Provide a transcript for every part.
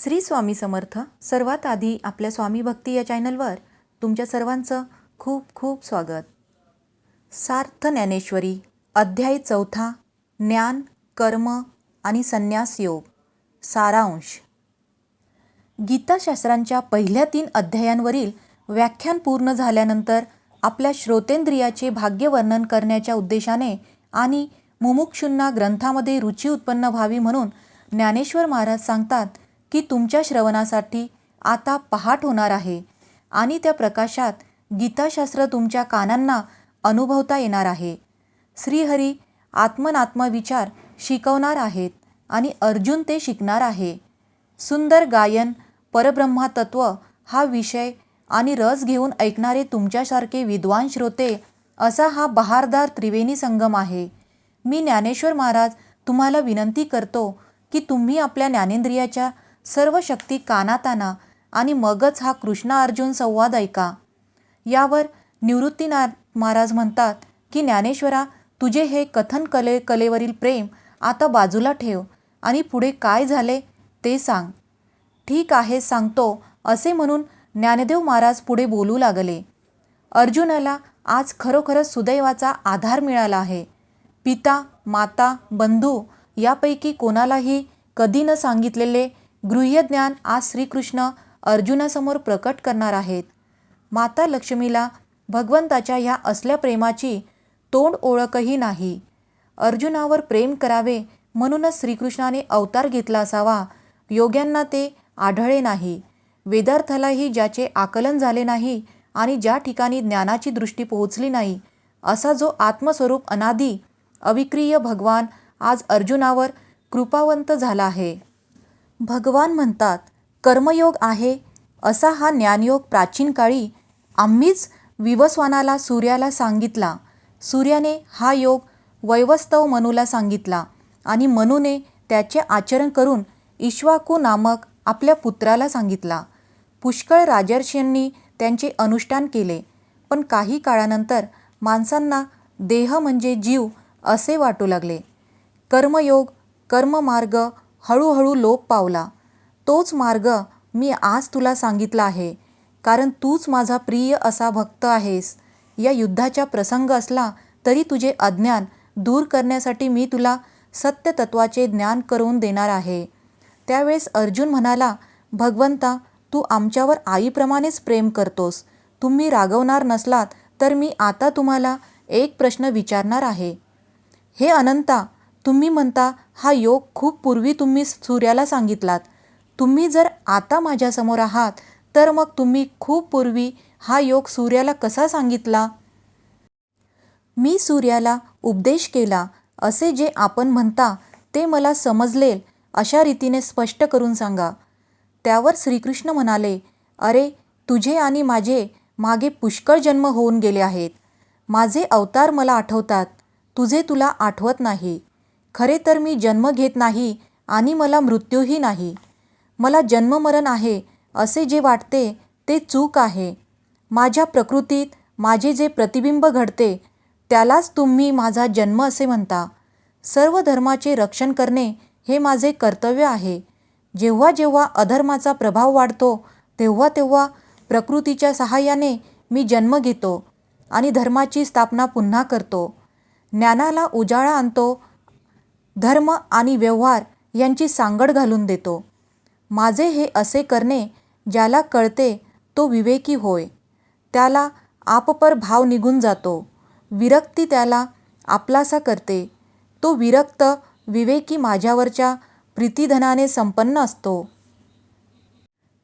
श्री स्वामी समर्थ. सर्वात आधी आपल्या स्वामी भक्ती या चॅनलवर तुमच्या सर्वांचं खूप खूप स्वागत. सार्थ ज्ञानेश्वरी अध्याय 4 ज्ञान, कर्म आणि संन्यास योग. सारांश. गीताशास्त्रांच्या पहिल्या 3 अध्यायांवरील व्याख्यान पूर्ण झाल्यानंतर आपल्या श्रोतेंद्रियाचे भाग्यवर्णन करण्याच्या उद्देशाने आणि मुमुक्षूंना ग्रंथामध्ये रुची उत्पन्न व्हावी म्हणून ज्ञानेश्वर महाराज सांगतात की तुमच्या श्रवणासाठी आता पहाट होणार आहे आणि त्या प्रकाशात गीताशास्त्र तुमच्या कानांना अनुभवता येणार आहे. श्रीहरी आत्मनात्म विचार शिकवणार आहेत आणि अर्जुन ते शिकणार आहे. सुंदर गायन, परब्रह्मतत्व हा विषय आणि रस घेऊन ऐकणारे तुमच्यासारखे विद्वान श्रोते असा हा बहारदार त्रिवेणी संगम आहे. मी ज्ञानेश्वर महाराज तुम्हाला विनंती करतो की तुम्ही आपल्या ज्ञानेंद्रियाच्या सर्व शक्ती कानात आणा आणि मगच हा कृष्ण अर्जुन संवाद ऐका. यावर निवृत्तीनाथ महाराज म्हणतात की ज्ञानेश्वरा, तुझे हे कथन कलेवरील प्रेम आता बाजूला ठेव आणि पुढे काय झाले ते सांग. ठीक आहे, सांगतो असे म्हणून ज्ञानदेव महाराज पुढे बोलू लागले. अर्जुनाला आज खरोखरच सुदैवाचा आधार मिळाला आहे. पिता, माता, बंधू यापैकी कोणालाही कधी न सांगितलेले गृह्य ज्ञान आज श्रीकृष्ण अर्जुनासमोर प्रकट करणार आहेत. माता लक्ष्मीला भगवंताच्या ह्या असल्या प्रेमाची तोंड ओळखही नाही. अर्जुनावर प्रेम करावे म्हणूनच श्रीकृष्णाने अवतार घेतला असावा. योग्यांना ते आढळले नाही. वेदार्थालाही ज्याचे आकलन झाले नाही आणि ज्या ठिकाणी ज्ञानाची दृष्टी पोहोचली नाही असा जो आत्मस्वरूप अनादी अविक्रिय भगवान आज अर्जुनावर कृपावंत झाला आहे. भगवान म्हणतात, कर्मयोग आहे असा हा ज्ञानयोग प्राचीन काळी आम्हीच विवस्वानाला सूर्याला सांगितला. सूर्याने हा योग वैवस्वत मनूला सांगितला आणि मनूने त्याचे आचरण करून इक्ष्वाकू नामक आपल्या पुत्राला सांगितला. पुष्कळ राजर्षींनी त्यांचे अनुष्ठान केले, पण काही काळानंतर माणसांना देह म्हणजे जीव असे वाटू लागले. कर्मयोग, कर्ममार्ग हळूहळू लोप पावला. तोच मार्ग मी आज तुला सांगितला आहे, कारण तूच माझा प्रिय असा भक्त आहेस. या युद्धाचा प्रसंग असला तरी तुझे अज्ञान दूर करण्यासाठी मी तुला सत्यतत्वाचे ज्ञान करून देणार आहे. त्यावेळेस अर्जुन म्हणाला, भगवंता, तू आमच्यावर आईप्रमाणेच प्रेम करतोस. तुम्ही रागवणार नसलात तर मी आता तुम्हाला एक प्रश्न विचारणार आहे. हे अनंता, तुम्ही म्हणता हा योग खूप पूर्वी तुम्ही सूर्याला सांगितलात. तुम्ही जर आता माझ्यासमोर आहात तर मग तुम्ही खूप पूर्वी हा योग सूर्याला कसा सांगितला? मी सूर्याला उपदेश केला असे जे आपण म्हणता ते मला समजलेल अशा रीतीने स्पष्ट करून सांगा. त्यावर श्रीकृष्ण म्हणाले, अरे, तुझे आणि माझे मागे पुष्कळ जन्म होऊन गेले आहेत. माझे अवतार मला आठवतात, तुझे तुला आठवत नाही. खरे तर मी जन्म घेत नाही आणि मला मृत्यूही नाही. मला जन्ममरण आहे असे जे वाटते ते चूक आहे. माझ्या प्रकृतीत माझे जे प्रतिबिंब घडते त्यालाच तुम्ही माझा जन्म असे म्हणता. सर्व धर्माचे रक्षण करणे हे माझे कर्तव्य आहे. जेव्हा जेव्हा अधर्माचा प्रभाव वाढतो तेव्हा तेव्हा प्रकृतीच्या सहाय्याने मी जन्म घेतो आणि धर्माची स्थापना पुन्हा करतो. ज्ञानाला उजाळा आणतो, धर्म आणि व्यवहार यांची सांगड घालून देतो. माझे हे असे करणे ज्याला कळते तो विवेकी होय. त्याला आपपर भाव निघून जातो. विरक्ती त्याला आपलासा करते. तो विरक्त विवेकी माझ्यावरच्या प्रीतिधनाने संपन्न असतो.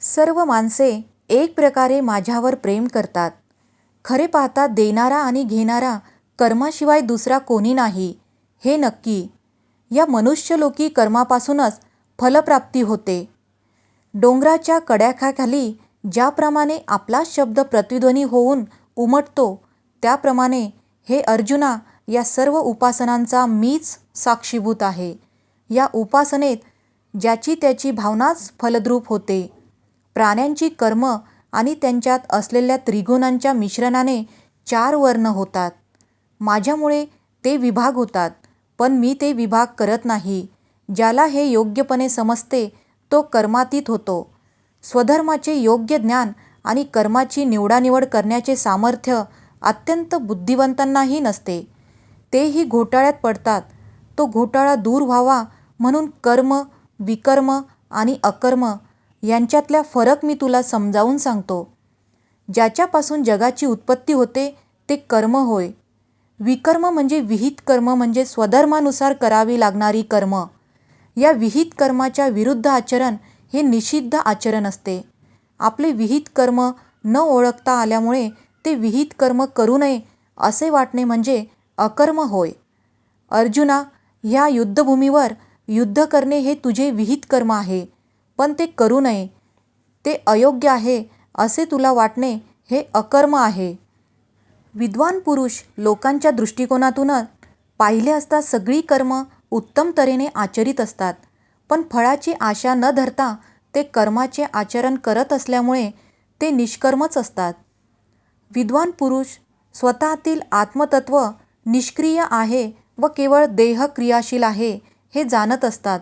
सर्व माणसे एक प्रकारे माझ्यावर प्रेम करतात. खरे पाहता देणारा आणि घेणारा कर्माशिवाय दुसरा कोणी नाही, हे नक्की. या मनुष्यलोकी कर्मापासूनच फलप्राप्ती होते. डोंगराच्या कड्याखाली ज्याप्रमाणे आपला शब्द प्रतिध्वनी होऊन उमटतो त्याप्रमाणे हे अर्जुना, या सर्व उपासनांचा मीच साक्षीभूत आहे. या उपासनेत ज्याची त्याची भावनाच फलद्रूप होते. प्राण्यांची कर्म आणि त्यांच्यात असलेल्या त्रिगुणांच्या मिश्रणाने 4 वर्ण होतात. माझ्यामुळे ते विभाग होतात, पण मी ते विभाग करत नाही. ज्याला हे योग्यपणे समजते तो कर्मातीत होतो. स्वधर्माचे योग्य ज्ञान आणि कर्माची निवडानिवड करण्याचे सामर्थ्य अत्यंत बुद्धिवंतांनाही नसते. तेही घोटाळ्यात पडतात. तो घोटाळा दूर व्हावा म्हणून कर्म, विकर्म आणि अकर्म यांच्यातला फरक मी तुला समजावून सांगतो. ज्याच्यापासून जगाची उत्पत्ती होते ते कर्म होय. विकर्म म्हणजे विहित कर्म, म्हणजे स्वधर्मानुसार करावी लागणारी कर्म. या विहित कर्माच्या विरुद्ध आचरण हे निषिद्ध आचरण असते. आपले विहित कर्म न ओळखता आल्यामुळे ते विहित कर्म करू नये असे वाटणे म्हणजे अकर्म होय. अर्जुना, ह्या युद्धभूमीवर युद्ध करणे हे तुझे विहित कर्म आहे, पण ते करू नये, ते अयोग्य आहे असे तुला वाटणे हे अकर्म आहे. विद्वान पुरुष लोकांच्या दृष्टिकोनातून पाहिले असता सगळी कर्म उत्तम तऱ्हेने आचरित असतात, पण फळाची आशा न धरता ते कर्माचे आचरण करत असल्यामुळे ते निष्कर्मच असतात. विद्वान पुरुष स्वतःतील आत्मतत्व निष्क्रिय आहे व केवळ देह क्रियाशील आहे हे जाणत असतात.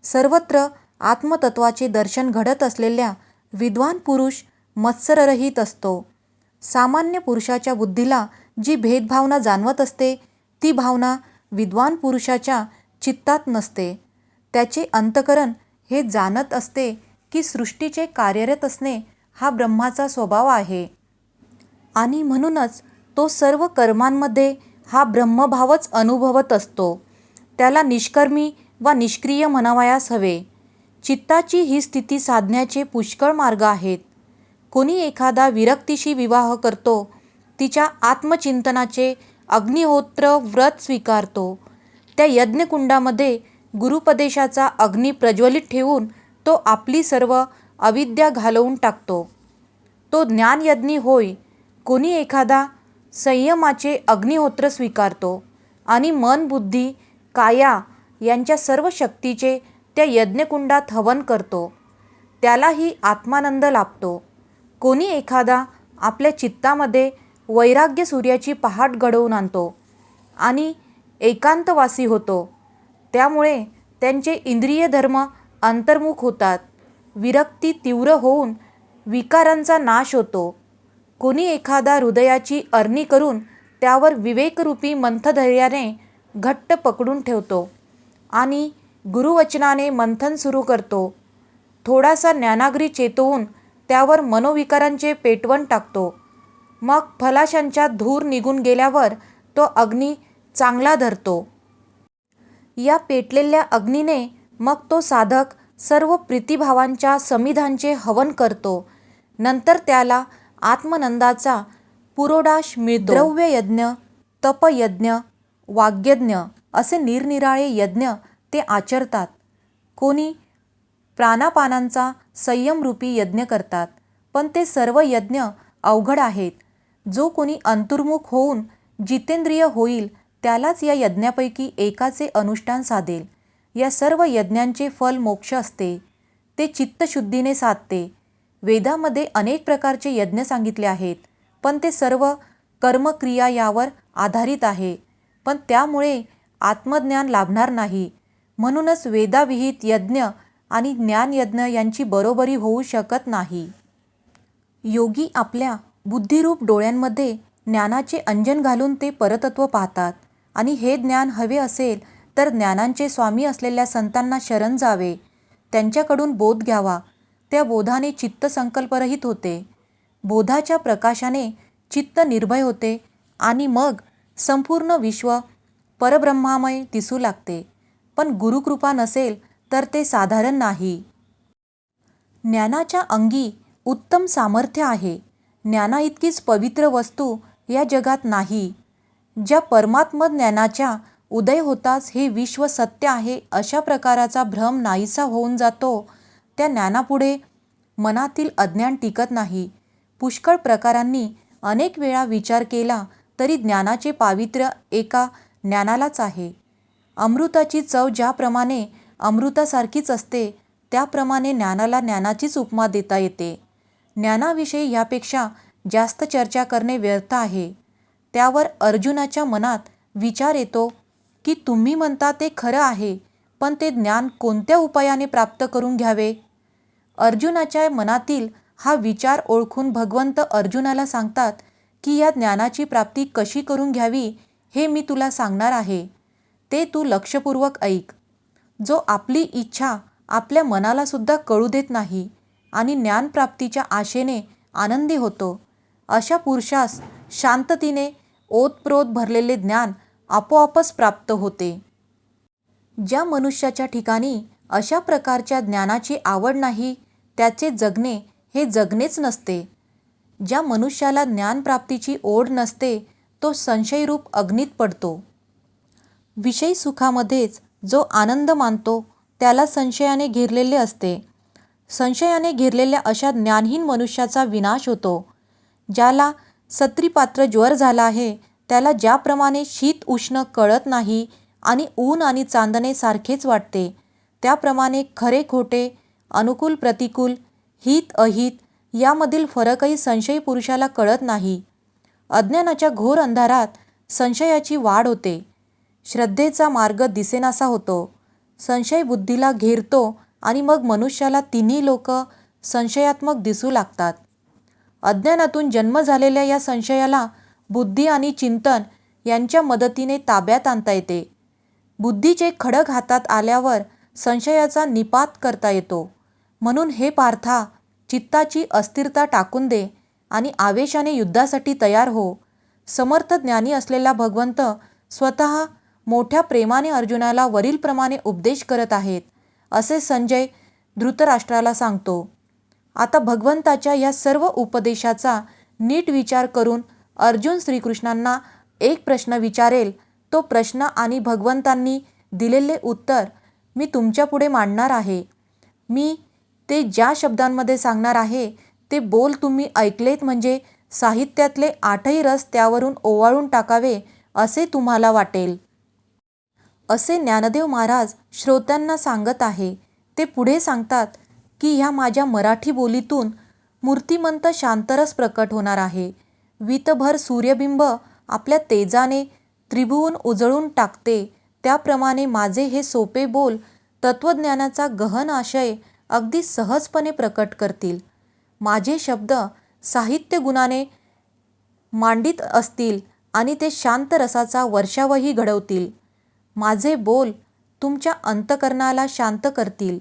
सर्वत्र आत्मतत्वाचे दर्शन घडत असलेल्या विद्वान पुरुष मत्सररहित असतो. सामान्य पुरुषाच्या बुद्धीला जी भेदभावना जाणवत असते ती भावना विद्वान पुरुषाच्या चित्तात नसते. त्याचे अंतःकरण हे जाणत असते की सृष्टीचे कार्यरत असणे हा ब्रह्माचा स्वभाव आहे आणि म्हणूनच तो सर्व कर्मांमध्ये हा ब्रह्मभावच अनुभवत असतो. त्याला निष्कर्मी वा निष्क्रिय म्हणावयास हवे. चित्ताची ही स्थिती साधण्याचे पुष्कळ मार्ग आहेत. कोणी एखादा विरक्तीशी विवाह करतो, तिच्या आत्मचिंतनाचे अग्निहोत्र व्रत स्वीकारतो, त्या यज्ञकुंडामध्ये गुरुपदेशाचा अग्नी प्रज्वलित ठेवून तो आपली सर्व अविद्या घालवून टाकतो. तो ज्ञानयज्ञी होय. कोणी एखादा संयमाचे अग्निहोत्र स्वीकारतो आणि मन, बुद्धी, काया यांच्या सर्व शक्तीचे त्या यज्ञकुंडात हवन करतो, त्यालाही आत्मानंद लाभतो. कोणी एखादा आपल्या चित्तामध्ये वैराग्य सूर्याची पहाट घडवून आणतो आणि एकांतवासी होतो, त्यामुळे त्यांचे इंद्रिय धर्म अंतर्मुख होतात. विरक्ती तीव्र होऊन विकारांचा नाश होतो. कोणी एखादा हृदयाची अरणी करून त्यावर विवेकरूपी मंथधैर्याने घट्ट पकडून ठेवतो आणि गुरुवचनाने मंथन सुरू करतो. थोडासा ज्ञानाग्री चेतवून त्यावर मनोविकारांचे पेटवण टाकतो. मग फलाशांच्या धूर निघून गेल्यावर तो अग्नी चांगला धरतो. या पेटलेल्या अग्नीने मग तो साधक सर्व प्रीतिभावांच्या समिधांचे हवन करतो. नंतर त्याला आत्मनंदाचा पुरोडाश मिळतो. द्रव्ययज्ञ, तपयज्ञ, वाग्यज्ञ असे निरनिराळे यज्ञ ते आचरतात. कोणी प्राणापानांचा संयमरूपी यज्ञ करतात, पण ते सर्व यज्ञ अवघड आहेत. जो कोणी अंतर्मुख होऊन जितेंद्रिय होईल त्यालाच या यज्ञापैकी एकाचे अनुष्ठान साधेल. या सर्व यज्ञांचे फल मोक्ष असते. ते चित्तशुद्धीने साधते. वेदामध्ये अनेक प्रकारचे यज्ञ सांगितले आहेत, पण ते सर्व कर्मक्रिया यावर आधारित आहे. पण त्यामुळे आत्मज्ञान लाभणार नाही. म्हणूनच वेदाविहित यज्ञ आणि ज्ञानयज्ञ यांची बरोबरी होऊ शकत नाही. योगी आपल्या बुद्धिरूप डोळ्यांमध्ये ज्ञानाचे अंजन घालून ते परतत्व पाहतात आणि हे ज्ञान हवे असेल तर ज्ञानांचे स्वामी असलेल्या संतांना शरण जावे, त्यांच्याकडून बोध घ्यावा. त्या बोधाने चित्त संकल्परहित होते. बोधाच्या प्रकाशाने चित्त निर्भय होते आणि मग संपूर्ण विश्व परब्रह्मामय दिसू लागते. पण गुरुकृपा नसेल तर ते साधारण नाही. ज्ञानाच्या अंगी उत्तम सामर्थ्य आहे. ज्ञानाइतकीच पवित्र वस्तू या जगात नाही. ज्या परमात्म ज्ञानाच्या उदय होताच हे विश्व सत्य आहे अशा प्रकाराचा भ्रम नाहीसा होऊन जातो, त्या ज्ञानापुढे मनातील अज्ञान टिकत नाही. पुष्कळ प्रकारांनी अनेक वेळा विचार केला तरी ज्ञानाचे पावित्र्य एका ज्ञानालाच आहे. अमृताची चव ज्याप्रमाणे अमृतासारखीच असते त्याप्रमाणे ज्ञानाला ज्ञानाचीच उपमा देता येते. ज्ञानाविषयी यापेक्षा जास्त चर्चा करणे व्यर्थ आहे. त्यावर अर्जुनाच्या मनात विचार येतो की तुम्ही म्हणता ते खरं आहे, पण ते ज्ञान कोणत्या उपायाने प्राप्त करून घ्यावे. अर्जुनाच्या मनातील हा विचार ओळखून भगवंत अर्जुनाला सांगतात की या ज्ञानाची प्राप्ती कशी करून घ्यावी हे मी तुला सांगणार आहे, ते तू लक्षपूर्वक ऐक. जो आपली इच्छा आपल्या मनाला सुद्धा कळू देत नाही आणि ज्ञानप्राप्तीच्या आशेने आनंदी होतो, अशा पुरुषास शांततेने ओतप्रोत भरलेले ज्ञान आपोआपच प्राप्त होते. ज्या मनुष्याच्या ठिकाणी अशा प्रकारच्या ज्ञानाची आवड नाही, त्याचे जगणे हे जगणेच नसते. ज्या मनुष्याला ज्ञानप्राप्तीची ओढ नसते, तो संशयरूप अग्नीत पडतो. विषयी सुखामध्येच जो आनंद मानतो त्याला संशयाने घेरलेले असते. संशयाने घेरलेल्या अशा ज्ञानहीन मनुष्याचा विनाश होतो. ज्याला सत्रीपात्र ज्वर झाला आहे, त्याला ज्याप्रमाणे शीत उष्ण कळत नाही आणि ऊन आणि चांदणे सारखेच वाटते, त्याप्रमाणे खरे खोटे, अनुकूल प्रतिकूल, हित अहित यामधील फरकही संशयी पुरुषाला कळत नाही. अज्ञानाच्या घोर अंधारात संशयाची वाढ होते. श्रद्धेचा मार्ग दिसेनासा होतो. संशय बुद्धीला घेरतो आणि मग मनुष्याला तिन्ही लोक संशयात्मक दिसू लागतात. अज्ञानातून जन्म झालेल्या या संशयाला बुद्धी आणि चिंतन यांच्या मदतीने ताब्यात आणता येते. बुद्धीचे खडग हातात आल्यावर संशयाचा निपात करता येतो. म्हणून हे पार्था, चित्ताची अस्थिरता टाकून दे आणि आवेशाने युद्धासाठी तयार हो. समर्थ ज्ञानी असलेला भगवंत स्वतः मोठ्या प्रेमाने अर्जुनाला वरीलप्रमाणे उपदेश करत आहेत, असे संजय धृतराष्ट्राला सांगतो. आता भगवंताच्या या सर्व उपदेशाचा नीट विचार करून अर्जुन श्रीकृष्णांना एक प्रश्न विचारेल. तो प्रश्न आणि भगवंतांनी दिलेले उत्तर मी तुमच्यापुढे मांडणार आहे. मी ते ज्या शब्दांमध्ये सांगणार आहे ते बोल तुम्ही ऐकलेत म्हणजे साहित्यातले 8ही रस त्यावरून ओवाळून टाकावे असे तुम्हाला वाटेल. असे ज्ञानदेव महाराज श्रोत्यांना सांगत आहे. ते पुढे सांगतात की ह्या माझ्या मराठी बोलीतून मूर्तिमंत शांतरस प्रकट होणार आहे. वीतभर सूर्यबिंब आपल्या तेजाने त्रिभुवन उजळून टाकते, त्याप्रमाणे माझे हे सोपे बोल तत्त्वज्ञानाचा गहन आशय अगदी सहजपणे प्रकट करतील. माझे शब्द साहित्य गुणाने मांडित असतील आणि ते शांत रसाचा वर्षावही घडवतील. माझे बोल तुमच्या अंतकरणाला शांत करतील.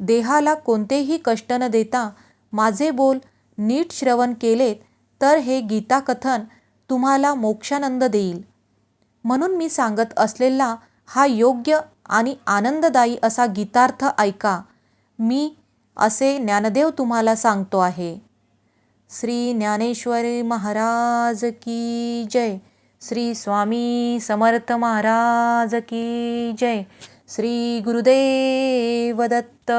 देहाला कोणतेही कष्ट न देता माझे बोल नीट श्रवण केलेत तर हे गीताकथन तुम्हाला मोक्षानंद देईल. म्हणून मी सांगत असलेला हा योग्य आणि आनंददायी असा गीतार्थ ऐका. मी असे ज्ञानदेव तुम्हाला सांगतो आहे. श्री ज्ञानेश्वरी महाराज की जय. श्री स्वामी समर्थ महाराज की जय. श्री गुरुदेव दत्त.